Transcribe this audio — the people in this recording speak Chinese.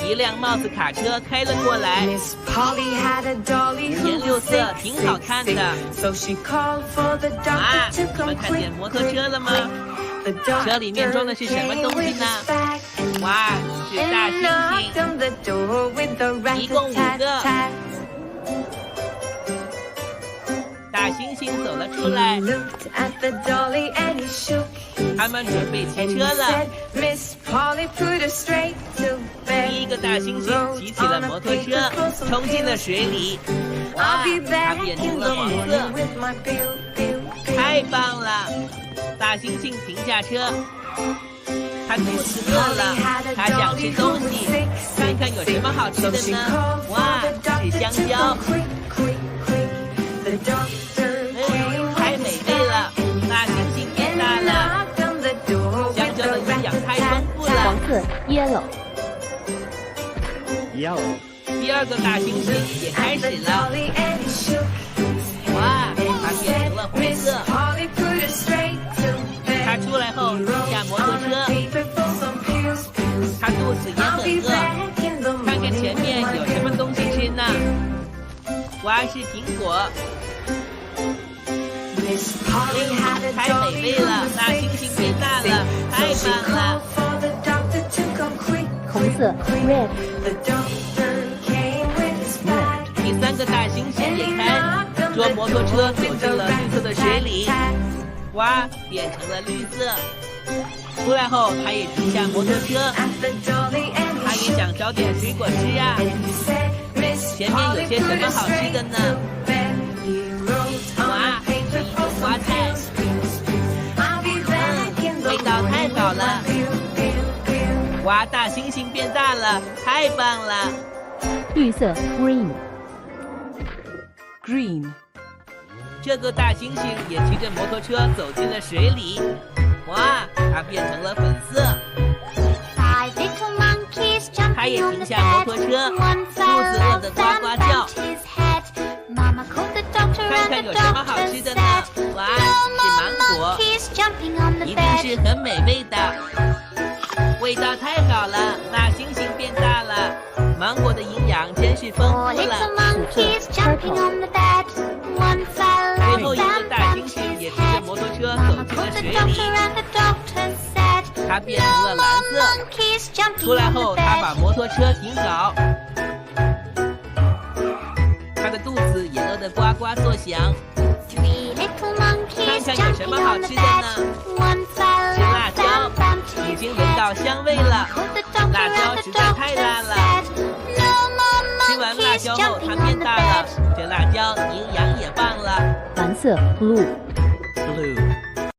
一辆帽子卡车开了过来，五颜六色，挺好看的。啊，你们看见摩托车了吗？车里面装的是什么东西呢？哇，是大猩猩，一共5个。大猩猩走了出来，他们准备骑车了。第一个大猩猩骑起了摩托车，冲进了水里。哇，它变成了黄色，太棒了！大猩猩停下车，它肚子饿了，它想吃东西，看看有什么好吃的呢？哇，是香蕉。太美味了！大猩猩变大了，香蕉的营养太丰富了。黄色 yellow。第二个大猩猩也开始了。哇，它变成了红色。它出来后停下摩托车，它肚子也很饿，看看前面有什么东西吃呢？哇，是苹果。太美味了！大猩猩变大了，太棒了！红色 red。第3个大猩猩也开，坐摩托车走进了绿色的水里，哇，变成了绿色。出来后，他也停下摩托车，他也想找点水果吃啊。前面有些什么好吃的呢？哇，是一种花菜，味道太好了。哇，大猩猩变大了，太棒了！绿色 green。这个大猩猩也骑着摩托车走进了水里，哇，它变成了粉色。它也停下摩托车，肚子饿得呱呱叫。看看有什么好吃的呢？哇，是芒果，一定是很美味的。味道太好了，大猩猩变大了，芒果的营养真是丰富了。最后一个大猩猩也骑着摩托车走进了水里，它变成了蓝色。出来后，它把摩托车停好，它的肚子也饿得呱呱作响。看看有什么好吃的呢？是辣椒，已经闻到香味了。辣椒实在太辣了。吃完辣椒后，它变大了，这辣椒营养也棒了。蓝色 blue。